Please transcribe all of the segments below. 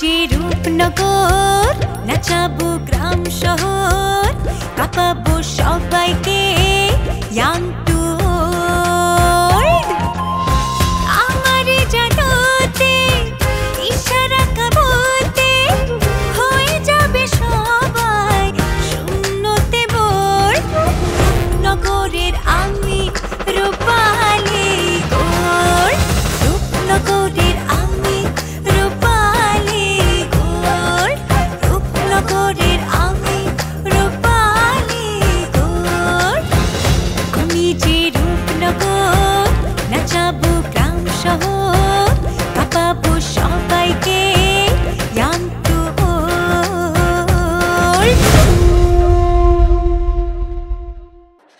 যে রূপনগর, নাচাবো গ্রাম শহর, কাঁপাবো সবাইকে young to old। আমারে জানাতে ইশারা কাবতে হয়ে যাবে সবাই শূন্যতে বোর। নগরের আমি রূপালী গোর, রূপনগরের আমি রূপালী গোর, রূপনগরের আমি রূপালী গোর। আমি যে রূপনগর, নাচাবো গ্রাম শহর, কাঁপাবো সবাইকে young to old।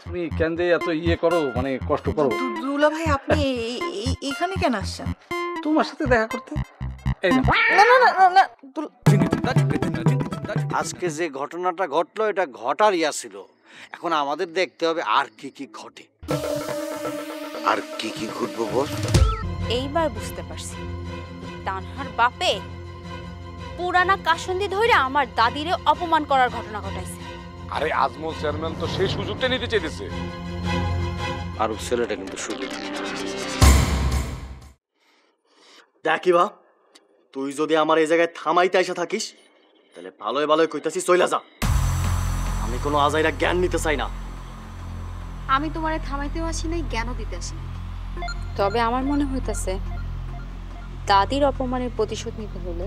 তুমি কেন যে এত করো, মানে কষ্ট করো? দুলা ভাই আপনি এখানে কেন আসছেন? তোমার সাথে দেখা করতে। এই না না না না না আজকে যে ঘটনাটা ঘটলো এটা ঘটার ছিল। এখন আমাদের দেখতে হবে আর কি কি ঘটে, আর কি কি ঘটবো বস। এইবার বুঝতে পারছি তানহার বাপে পুরানা কাসন্দি ধইরা আমার দাদিরে অপমান করার ঘটনা ঘটাইছে। আরে আজমল চেয়ারম্যান তো সেই সুযোগটা নিতে চাইতেছে। আর ছেলেটা কিন্তু শুধু দেখিবা, তুই যদি আমার এই জায়গায় থামাইতে এসে থাকিস তাহলে ভালোই ভালোই কইতাছি চইলা যা। আমি কোনো আজাইরা জ্ঞান নিতে চাই না। আমি তোমারে থামাইতেও আসি নাই, জ্ঞানও দিতে আসি। তবে আমার মনে হইতাছে দাদির অপমানের প্রতিশোধ নিতে হলে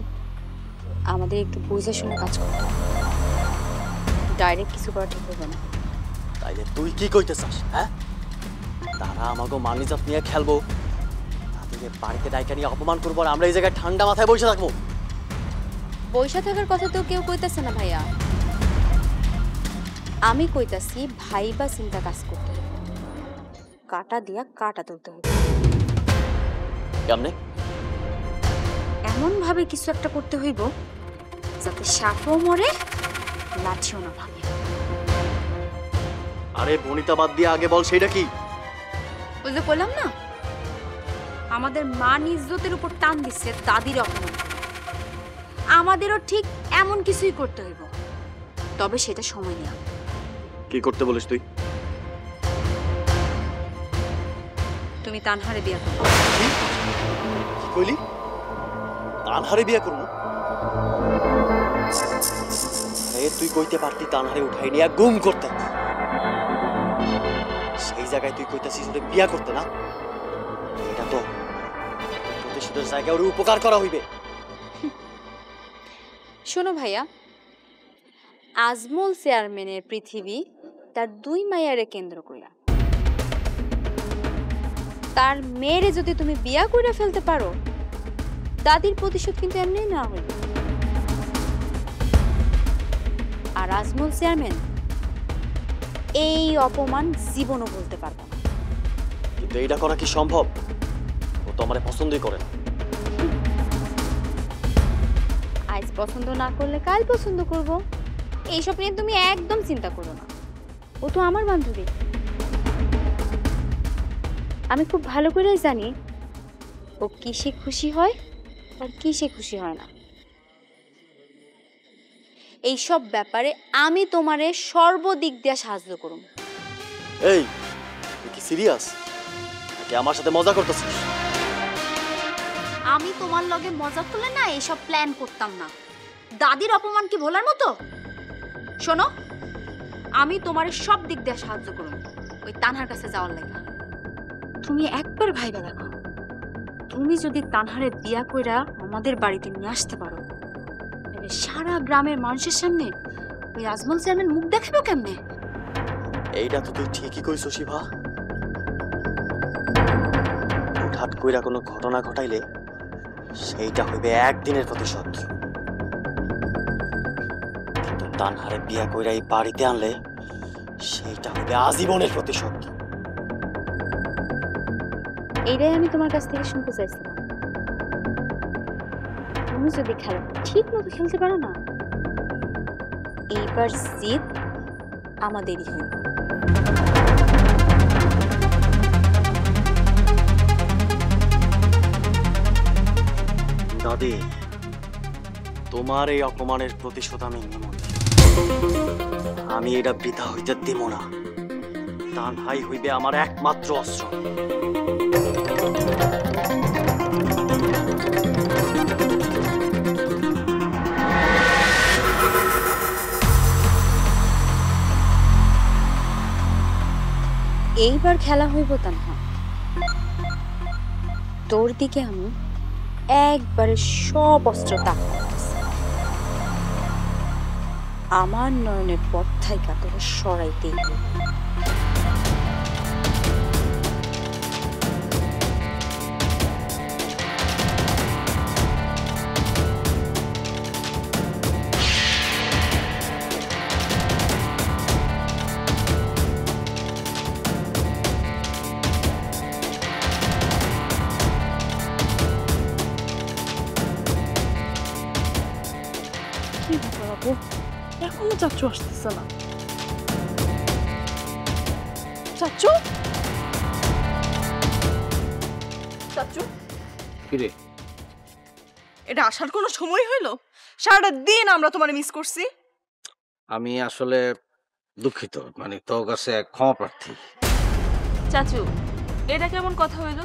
আমাদের একটু বুঝে শুনে কাজ করতে হবে। ডাইরেক্ট কিছু করা ঠিক হবে না। তাইলে তুই কি কইতে চাস? হ্যাঁ, তারা আমাকে মানিজাত নিয়ে খেলবো, তাদের বাড়িতে ডাইকা নিয়ে অপমান করবো, আর আমরা এই জায়গায় ঠান্ডা মাথায় বসে থাকবো? বৈশা থাকার কথা তো কেউ কইতাছে না ভাইয়া। আমি কইতাছি ভাইবা চিন্তা কাজ করতে হবে, কাটা দিয়া কাটা তুলতে হবে। কেমনে? এমন ভাবে কিছু একটা করতে হইব যাতে সাপও মরে লাঠিও না ভাঙে। আরে বনিতা বাদ দিয়ে আগে বল সেটা কি? ওই যে বললাম না, আমাদের মান ইজ্জতের উপর টান দিচ্ছে দাদির অপমান। আমাদেরও ঠিক এমন কিছুই করতে হইব, তবে সেটা সময় নেওয়া। কি করতে বলিস তুই? তুমি তানহারে বিয়ে করো। কি কইলি? তানহারে বিয়ে করবো? তুই কইতে পারতি তানহারে উঠাই নিয়ে গুম করতে, সেই জায়গায় তুই কইতাছিস ওরে বিয়া করতে না? এটা তো প্রতিশোধের জায়গায় ওর উপকার করা হইবে। শোনো ভাইয়া, আজমল চেয়ারম্যানের পৃথিবী তার দুই মাইয়ারে কেন্দ্র কইরা। তার মেয়েরে যদি তুমি বিয়া কইরা ফেলতে পারো, দাদির প্রতিশোধ কিন্তু এমনি না হইবে। আর আজমল চেয়ারম্যান এই অপমান জীবনও বলতে পারবে না। কিন্তু এইটা করা কি সম্ভব? ও তো আমারে পছন্দই করে না। আজ পছন্দ না করলে কাল পছন্দ করব, এইসব নিয়ে তুমি একদম চিন্তা করো না। ও তো আমার বান্ধবী। আমি খুব ভালো করে জানি ও কিসে খুশি হয় আর কিসে খুশি হয় না। এইসব ব্যাপারে আমি তোমারে সর্বদিক দিয়ে সাহায্য করব। এই, তুই কি সিরিয়াস নাকি আমার সাথে মজা করতেছিস? আমি তোমার লগে মজা করলে না এইসব প্ল্যান করতাম না। দাদির অপমান কি ভোলার মতো? শোনো, আমি তোমারে সব দিক দিয়ে সাহায্য করব ওই তানহার কাছে যাওয়ার লাগা। তুমি একবার ভাইবা দেখো, তুমি যদি তানহারে বিয়া কইরা আমাদের বাড়িতে নিয়ে আসতে পারো, তাহলে সারা গ্রামের মানুষের সামনে ওই আজমল চেয়ারম্যান মুখ দেখাবো কেমনে? এইটা তো তুই ঠিকই কইছো শিভা। হুটহাট কইরা কোনো ঘটনা ঘটাইলে সেইটা হইবে একদিনের প্রতিশোধ, কিন্তু তানহারে বিয়া কইরা এই বাড়িতে আনলে সেইটা হইবে আজীবনের প্রতিশোধ। এইটাই আমি তোমার কাছ থেকে শুনতে চাইছিলাম। তুমি যদি খেলা ঠিক মতো খেলতে পারো না, এইবার জিত আমাদেরই হইবে। দাদি, তোমার এই অপমানের প্রতিশোধ আমি নেব না। আমি এটা বৃথা হইতে দেব না। তানহাই হইবে আমার একমাত্র অস্ত্র। এইবার খেলা হইব তানহা। তোর দিকে আমি একবারে সব অস্ত্র তাক করতেছি। আমার নয়নের পথ থাইকা তোরা সরাইতেই হইব। কি ব্যাপার আপু, এখনো চাচু আসতেছে না? চাচু, চাচু, কিরে এটা আসার কোনো সময় হইলো? সারাটা দিন আমরা তোমার মিস করছি। আমি আসলে দুঃখিত, মানে তোর কাছে ক্ষমা প্রার্থী। চাচু, এটা কেমন কথা হইল?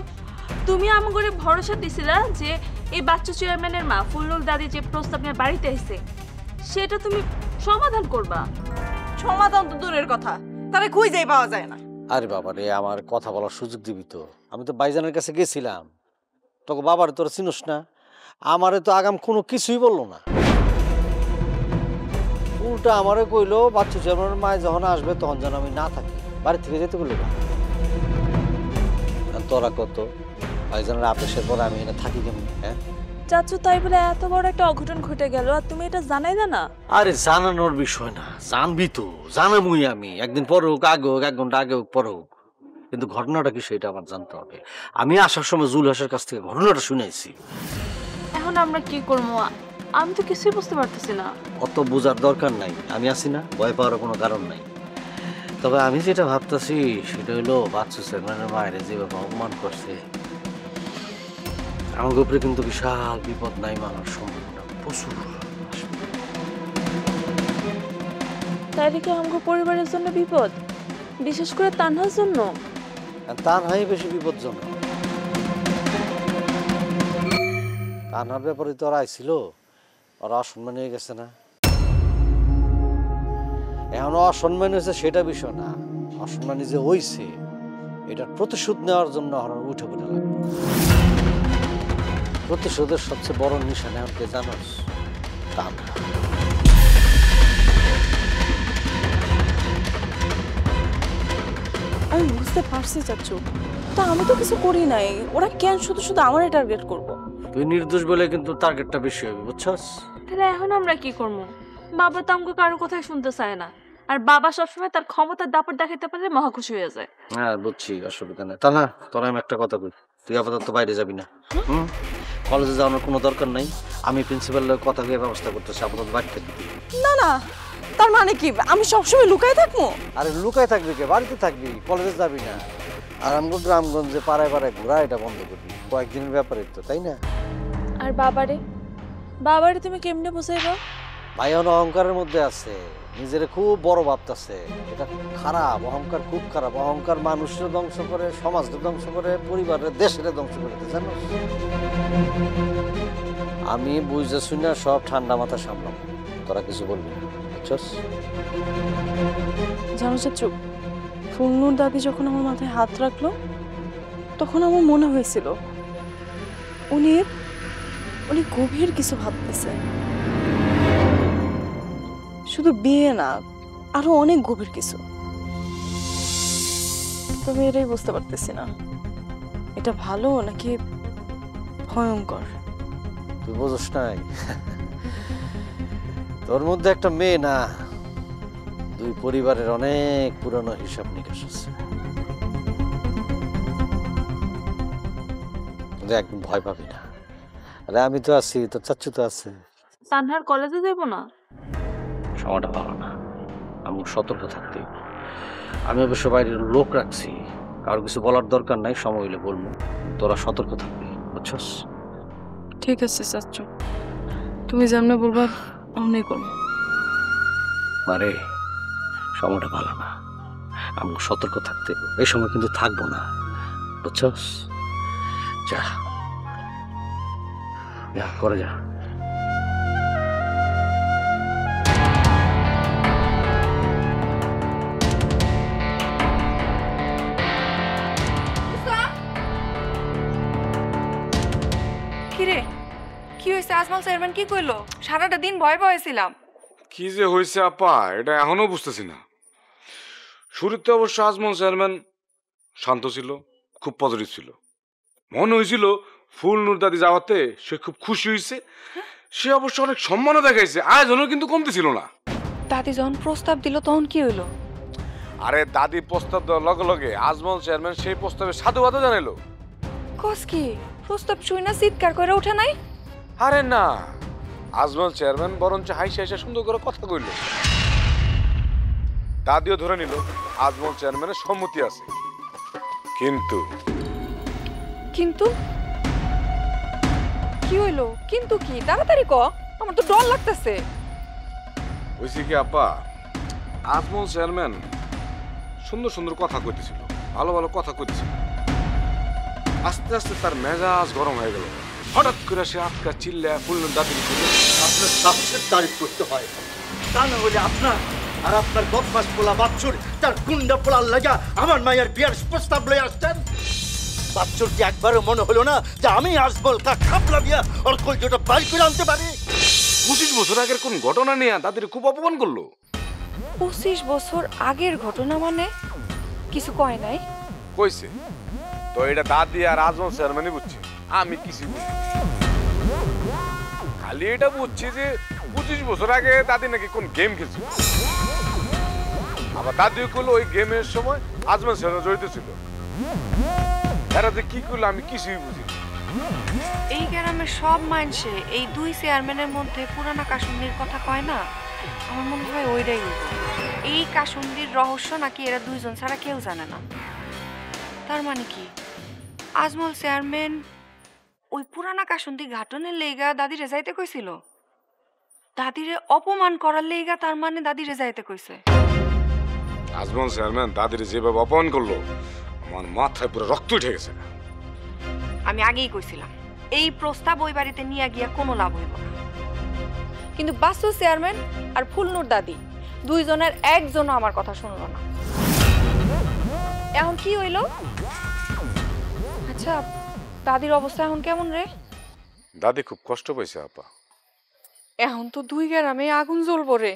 তুমি আমাকে ভরসা দিছিলা যে এই বাচ্চা চেয়ারম্যানের মা ফুলনুর দাদি যে প্রস্তাব নিয়ে বাড়িতে এসে সেটা তুমি সমাধান করবা। সমাধান তো দূরের কথা, তারে খুঁজেই পাওয়া যায় না। আরে বাবা রে, আমার কথা বলার সুযোগ দিবি তো। আমি তো ভাইজানের কাছে গেছিলাম, তোকে বাবারে তোরা চিনোস না, আমারে তো আগাম কোনো কিছুই বললো না। উল্টা আমারে কইলো বাচ্চা চেয়ারম্যানের মায় যখন আসবে তখন যেন আমি না থাকি, বাড়ি থেকে যেতে বললো না। তোরা কত ভাইজানের আদেশের পরে আমি এখানে থাকি কেমন? হ্যাঁ চাচু, তাই বলে এত বড় একটা অঘটন ঘটে গেল আর তুমি এটা জানাইলে না? আরে জানানোর বিষয় না, জানবি তো, জানাবই আমি। একদিন পরে হোক, আগে হোক, 1 ঘন্টা আগে হোক, পরে হোক, কিন্তু ঘটনাটা কি সেটা আমার জানতে হবে। আমি আসার সময় জুলহাসের কাছ থেকে ঘটনাটা শুনেছি। এখন আমরা কি করবো? আমি তো কিছুই বুঝতে পারতেছি না। অত বোঝার দরকার নাই, আমি আছি না, ভয় পাওয়ার কোনো কারণ নাই। তবে আমি যেটা ভাবতেছি সেটা হলো বাচ্চু চেয়ারম্যানের মায়ের যেভাবে অপমান করছে, আমার উপরে কিন্তু বিশাল বিপদ নাই মানার সম্ভাবনা প্রচুর। তাইলে কি আমাদের পরিবারের জন্য বিপদ, বিশেষ করে তানহার জন্য? তার হয় বেশি বিপজ্জনক। তানহার ব্যাপারে তো ওরা আইছিল, ওরা অসম্মান হয়ে গেছে না। এখন অসম্মান হয়েছে সেটা বিষয় না, অসম্মানী যে হইছে এটার প্রতিশোধ নেওয়ার জন্য উঠে পড়ে লাগবে। প্রতিশোধের সবচেয়ে বড় নিশানা এখন কে জানোস? তানহা। আমি বুঝতে পারছি চাচু, তা আমি তো কিছু করি নাই। ওরা কেন শুধু শুধু আমারই টার্গেট করবো? তুই নির্দোষ বলে কিন্তু টার্গেটটা বেশি হবে, বুঝছস? তাহলে এখন আমরা কি করবো? বাবা তো আমাকে কারো কথাই শুনতে চায় না, আর বাবা সবসময় তার ক্ষমতার দাপট দেখাতে পারলে মহা খুশি হয়ে যায়। হ্যাঁ বুঝছি, অসুবিধা নেই। তা না, তোরা আমি একটা কথা বলি, তুই আপাতত বাইরে যাবি না। কলেজে যাওয়ার কোনো দরকার নাই, আমি প্রিন্সিপালের কথা দিয়ে ব্যবস্থা করতেছি, আপাতত বাড়ি থাকবি। না না, তার মানে কি আমি সবসময় লুকায় থাকবো? আরে লুকায় থাকবি কে, বাড়িতে থাকবি, কলেজে যাবি না। আর আমগো গ্রামগঞ্জে পাড়ায় পাড়ায় ঘোরা এটা বন্ধ করবি, কয়েকদিনের ব্যাপারে তো, তাই না? আর বাবারে, বাবারে তুমি কেমনে বুঝাইবা? ভাই অহংকারের মধ্যে আছে, নিজের খুব বড় ভাবতেছে। এটা খারাপ, অহংকার খুব খারাপ। অহংকার মানুষের ধ্বংস করে, সমাজের ধ্বংস করে, পরিবারের দেশের ধ্বংস করে, জানো? আমি বুঝতে শুনি না, সব ঠান্ডা মাথা সামলাম, তোরা কিছু বলবি না, বুঝছস? জানো চাচু, ফুলনুর দাদি যখন আমার মাথায় হাত রাখলো তখন আমার মনে হয়েছিল উনি উনি গভীর কিছু ভাবতেছে। শুধু বিয়ে না, আরো অনেক গভীর কিছু। তবে এটাই বুঝতে পারতেছি না, এটা ভালো নাকি ভয়ঙ্কর। তুই বুঝস নাই, তোর মধ্যে একটা মেয়ে না, দুই পরিবারের অনেক পুরনো হিসাব নিকাশ আছে। একদম ভয় পাবি না, আরে আমি তো আছি, তোর চাচ্চু তো আছে। তানহার কলেজে যাবো না? সময়টা ভালো না, আমি সতর্ক থাকতে। আমি অবশ্য বাইরের লোক রাখছি, কারো কিছু বলার দরকার নাই, সময় হইলে বলবো। তোরা সতর্ক থাকবি, বুঝছস? ঠিক আছে চাচু। তুমি যেমনে বলবা অমনি করবো। মারে সময়টা ভালো না, আমাকে সতর্ক থাকতে হবে। এই সময় কিন্তু থাকবো না, বুঝছস? যা যা করে যা। কিরে কি হয়েছে? আজমল চেয়ারম্যান কি কইলো? সারাটা দিন ভয় পাইছিলাম। কি যে হয়েছে আপা এটা এখনো বুঝতেছি না। শুরুতে অবশ্য আজমল চেয়ারম্যান শান্ত ছিল, খুব পজিটিভ ছিল। মনে হয়েছিল ফুলনুর দাদি যাওয়াতে সে খুব খুশি হয়েছে। সে অবশ্য অনেক সম্মানও দেখাইছে, আয়োজনও কিন্তু কমতে ছিল না। দাদি যখন প্রস্তাব দিল তখন কি হইলো? আরে দাদি প্রস্তাব দেওয়ার লগে লগে আজমল চেয়ারম্যান সেই প্রস্তাবে সাধুবাদও জানাইলো। কস কি? প্রস্তাব শুই না চিৎকার করে ওঠে নাই? আরে না, আজমল চেয়ারম্যান বরঞ্চ হাইসা হাইসা সুন্দর করে কথা কইল। দাদিও ধরে নিল আজমল চেয়ারম্যানের সম্মতি আছে। কিন্তু কিন্তু কি হইলো? কিন্তু কি? তাড়াতাড়ি ক, আমার তো ডর লাগতেছে। হয়েছে কি আপা, আজমল চেয়ারম্যান সুন্দর সুন্দর কথা কইতেছিল, ভালো ভালো কথা কইতেছিল। আস্তে আস্তে তার মেজাজ গরম হয়ে গেল। হঠাৎ করে সে আটকা চিল্লা ফুলনুর দাদি আপনার সাহসের তারিফ করতে হয়, তা না হলে আপনার আর আপনার বদমাস পোলা বাচ্চুর তার গুন্ডা পোলার লাগা আমার মায়ের বিয়ার প্রস্তাব লয়ে আসতেন। বাচ্চুর কি একবারও মনে হলো না যে আমি আজমল তা খাপলা দিয়া ওর কলজোটা বাইর করে আনতে পারি? 25 বছর আগের কোন ঘটনা নিয়ে দাদির খুব অপমান করলো। 25 বছর আগের ঘটনা মানে? কিছু কয় নাই? কইছে তো, এটা দাদি আর আজমল চেয়ারম্যানই বুঝছে, আমি কিছু বুঝি। খালি এটা বুঝছি যে 25 বছর আগে দাদি নাকি কোন গেম খেলছিল। আবার দাদিও কইলো ওই গেমের সময় আজমল চেয়ারম্যান জড়িত ছিল। এরা যে কি করলো আমি কিছুই বুঝি। এই গ্রামের সব মানুষে এই দুই চেয়ারম্যানের মধ্যে পুরানা কাশুন্দির কথা কয় না? আমার মনে হয় ওইটাই হইব। এই কাশুন্দির রহস্য নাকি এরা দুইজন ছাড়া কেউ জানে না। তার মানে কি আজমল চেয়ারম্যান ওই পুরানা কাশুন্দি ঘাটনের লেগা দাদিরে যাইতে কইছিল? দাদিরে অপমান করার লেগা তার মানে দাদিরে যাইতে কইছে? আজমল চেয়ারম্যান দাদির যেভাবে অপমান করলো আমার মাথায় পুরো রক্ত উঠে গেছে। আমি আগেই কইছিলাম এই প্রস্তাব ওই বাড়িতে নিয়ে গিয়া কোনো লাভ হইব না। কিন্তু বাসু চেয়ারম্যান আর ফুলনুর দাদি দুইজনের একজনও আমার কথা শুনলো না। এখন কি হইল? আচ্ছা দাদির অবস্থা এখন কেমন রে? দাদি খুব কষ্ট পাইছে আপা। এখন তো দুই গ্রামে আগুন জ্বলবো রে।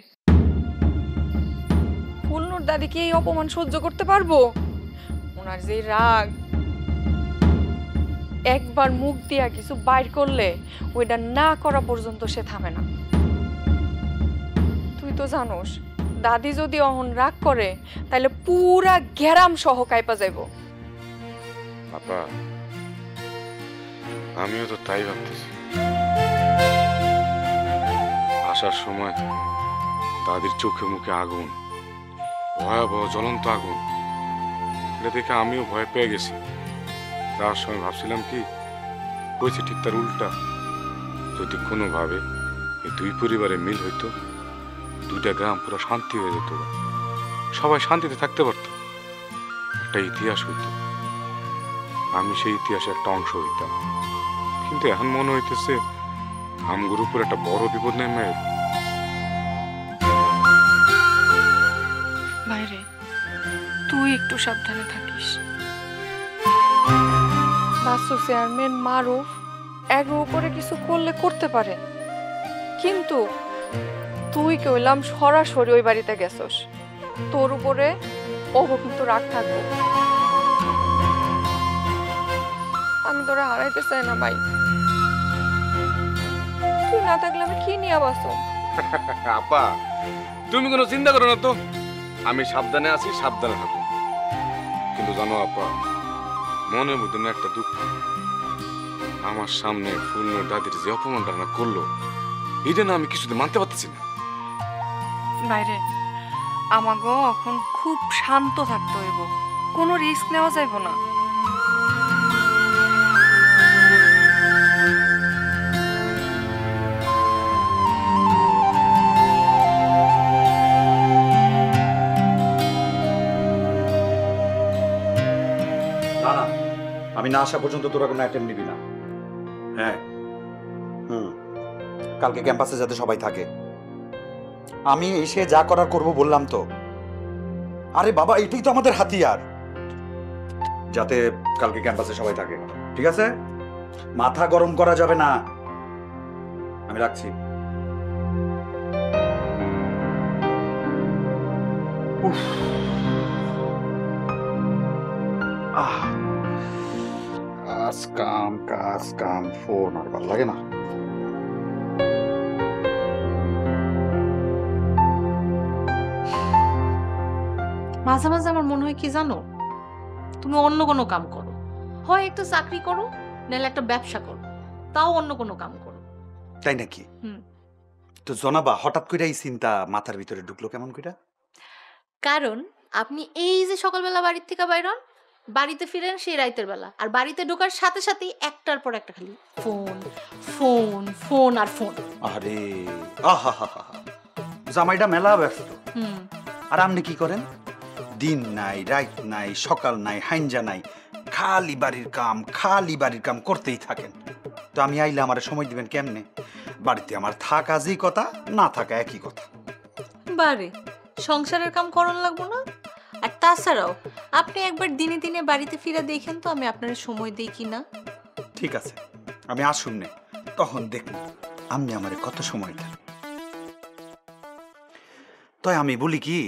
ফুলনুর দাদি কি এই অপমান সহ্য করতে পারবো? ওনার যে রাগ, একবার মুখ দিয়া কিছু বাইর করলে ওইটা না করা পর্যন্ত সে থামে না। তুই তো জানোস দাদি যদি অহন রাগ করে তাহলে পুরা গ্রাম সহ কাইপা যাইব। আপা আমিও তো তাই ভাবতেছি। আসার সময় দাদির চোখে মুখে আগুন, ভয়াবহ জ্বলন্ত আগুন, এটা দেখে আমিও ভয় পেয়ে গেছি। তার সময় ভাবছিলাম কি হয়েছে ঠিক তার উল্টা। যদি কোনোভাবে এই দুই পরিবারে মিল হইতো, দুইটা গ্রাম পুরো শান্তি হয়ে যেত, সবাই শান্তিতে থাকতে পারত, একটা ইতিহাস হইতো, আমি সেই ইতিহাসের একটা অংশ হইতাম। কিন্তু এখন মনে হইতেছে আমগুর উপর একটা বড় বিপদ নেমে। বাইরে তুই একটু সাবধানে থাকিস। বাসু চেয়ারম্যান মারুফ এর উপরে কিছু করলে করতে পারে, কিন্তু তুই কইলাম সরাসরি ওই বাড়িতে গেছস, তোর উপরে ওগো কিন্তু রাগ থাকবো। আমি তোরা হারাইতে চাই না ভাই। তুই না থাকলে আমি কি নিয়ে বাসো? আপা তুমি কোনো চিন্তা করো না তো, আমি সাবধানে আছি, সাবধানে থাকো। কিন্তু জানো আপা, মনের মধ্যে না একটা দুঃখ। আমার সামনে ফুলনুর দাদির যে অপমানটা না করলো, এটা না আমি কিছুতে মানতে পারতেছি না। বাইরে আমাগো এখন খুব শান্ত থাকতে হইব, কোনো রিস্ক নেওয়া যাইব না। না আসা পর্যন্ত তোরা কোনো অ্যাটেম্প নিবি না। হ্যাঁ, কালকে ক্যাম্পাসে যাতে সবাই থাকে। আমি এসে যা করার করব বললাম তো। আরে বাবা, এটাই তো আমাদের হাতিয়ার, যাতে কালকে ক্যাম্পাসে সবাই থাকে। ঠিক আছে? মাথা গরম করা যাবে না। আমি রাখছি। কাজ কাম ফোন আর ভালো লাগে না। মাঝে মাঝে আমার মনে হয় কি জানো, তুমি অন্য কোনো কাম করো, হয় একটা চাকরি করো, নাহলে একটা ব্যবসা করো, তাও অন্য কোনো কাম করো। তাই নাকি? তো জনাবা, হঠাৎ করে এই চিন্তা মাথার ভিতরে ঢুকলো কেমন করে? কারণ আপনি এই যে সকালবেলা বাড়ির থেকে বাইরন, বাড়িতে ফিরেন সেই রাতের বেলা, আর বাড়িতে ঢোকার সাথে সাথেই একটার পর একটা খালি ফোন ফোন ফোন আর ফোন। আরে আহা, জামাইটা মেলা ব্যস্ত। আর আপনি কি করেন? দিন নাই, রাত নাই, সকাল নাই, হাইঞ্জা নাই, খালি বাড়ির কাম করতেই থাকেন। তো আমি আইলে আমার সময় দিবেন কেমনে? বাড়িতে আমার থাকা যেই কথা, না থাকা একই কথা। বারে সংসারের কাম করন লাগবো না? আর তাছাড়াও আপনি একবার দিনে দিনে বাড়িতে ফিরে দেখেন তো আমি আপনার সময় দিই কিনা। ঠিক আছে, আমি আসুন নে, তখন দেখুন আপনি আমারে কত সময় দেন। তাই আমি বলি কি,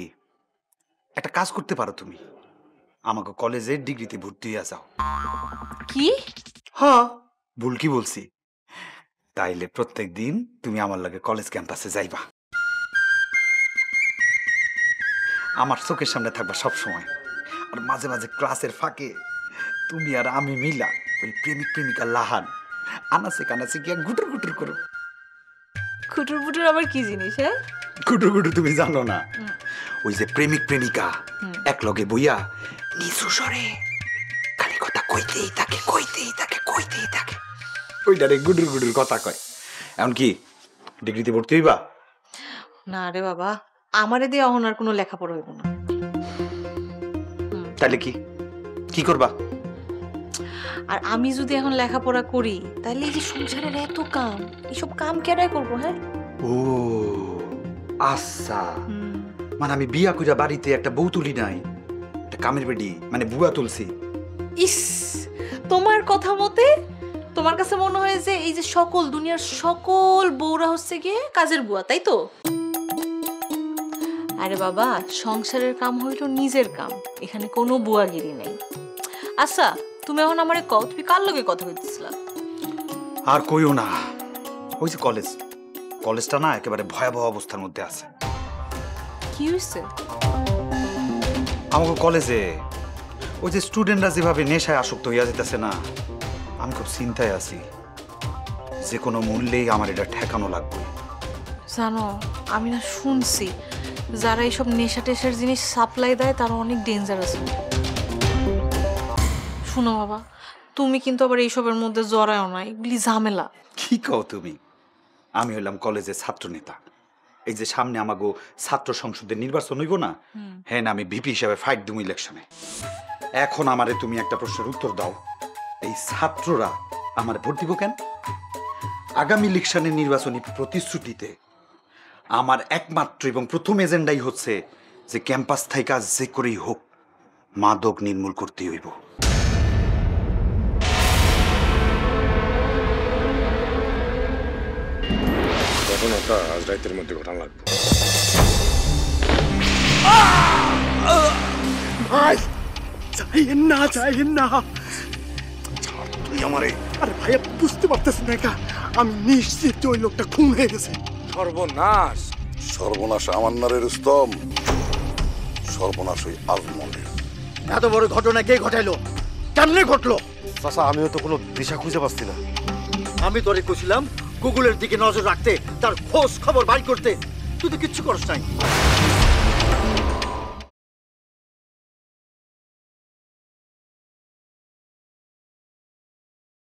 একটা কাজ করতে পারো তুমি, আমাকে কলেজের ডিগ্রিতে ভর্তি হয়ে যাও। কি? হ্যাঁ, ভুল কি বলছি? তাইলে প্রত্যেক দিন তুমি আমার লাগে কলেজ ক্যাম্পাসে যাইবা, আমার চোখের সামনে থাকবা সব সময়। আর মাঝে মাঝে ক্লাসের ফাঁকে তুমি আর আমি মিলা ওই প্রেমিক প্রেমিকা লাহান আনাসে কানাসে গিয়া গুটুর গুটুর করো। খুটুর বুটুর আবার কি জিনিস? হ্যাঁ, গুটুর গুটুর তুমি জানো না? ওই যে প্রেমিক প্রেমিকা এক লগে বইয়া নিচু স্বরে খালি কথা কইতেই থাকে ওইটারে গুডুর গুডুর কথা কয়। এমন কি ডিগ্রিতে ভর্তি হইবা? না রে বাবা, আমারে দিয়ে অহনার কোনো লেখাপড়া হইব না। তাহলে কি করবা? আর আমি যদি এখন লেখাপড়া করি তাহলে এই যে সংসারের এত কাম, এইসব কাম কেডাই করবো? হ্যাঁ, ও আচ্ছা, মানে আমি বিয়া কইরা বাড়িতে একটা বউ তুলি নাই, একটা কামের বেডি মানে বুয়া তুলছি। ইস, তোমার কথা মতে তোমার কাছে মনে হয় যে এই যে সকল দুনিয়ার সকল বউরা হচ্ছে গিয়ে কাজের বুয়া, তাই তো? আরে বাবা, সংসারের কাম হইল নিজের কাম, এখানে কোনো বুয়াগিরি নেই। আচ্ছা, তুমি এখন আমারে কও, তুমি কার লগে কথা কইতেছিলা? আর কইও না, ওই যে কলেজটা না একেবারে ভয়াবহ অবস্থার মধ্যে আছে। কি হইছে? আমাকে কলেজে ওই যে স্টুডেন্টরা যেভাবে নেশায় আসক্ত হইয়া যেতেছে না, আমি খুব চিন্তায় আছি। যে কোনো মূল্যেই আমার এটা ঠেকানো লাগবে। জানো, আমি না শুনছি যারা এইসব নেশা টেশার জিনিস সাপ্লাই দেয় তারা অনেক ডেঞ্জারাস। শুনো বাবা, তুমি কিন্তু আবার এইসবের মধ্যে জড়ায়ও না, এগুলি ঝামেলা। কি কও তুমি? আমি হইলাম কলেজের ছাত্র নেতা। এই যে সামনে আমাগো ছাত্র সংসদের নির্বাচন হইব না, হ্যাঁ না, আমি ভিপি হিসাবে ফাইট দিমু ইলেকশনে। এখন আমারে তুমি একটা প্রশ্নের উত্তর দাও, এই ছাত্ররা আমার ভোট দিব কেন? আগামী ইলেকশনের নির্বাচনী প্রতিশ্রুতিতে আমার একমাত্র এবং প্রথম এজেন্ডাই হচ্ছে যে ক্যাম্পাস থেকে যে করেই হোক মাদক নির্মূল করতেই হইব। ঘটনাটা আজ রাতের মধ্যে ঘটানো লাগবে। ভাই চাইেন না, তুই আমারে। আরে ভাই, বুঝতে পারতেছ না কা, আমি নিশ্চিত ওই লোকটা খুন হয়ে গেছে। সর্বনাশ! সর্বনাশ আমার নারে রুস্তম, সর্বনাশ ওই আজমলের। এত বড় ঘটনা কে ঘটাইলো, কেমনে ঘটলো? চাচা, আমিও তো কোনো দিশা খুঁজে পাচ্ছি না। আমি তোরে কইছিলাম গুগলের দিকে নজর রাখতে, তার খোঁজ খবর বাই করতে, তুই তো কিচ্ছু করছ নাই।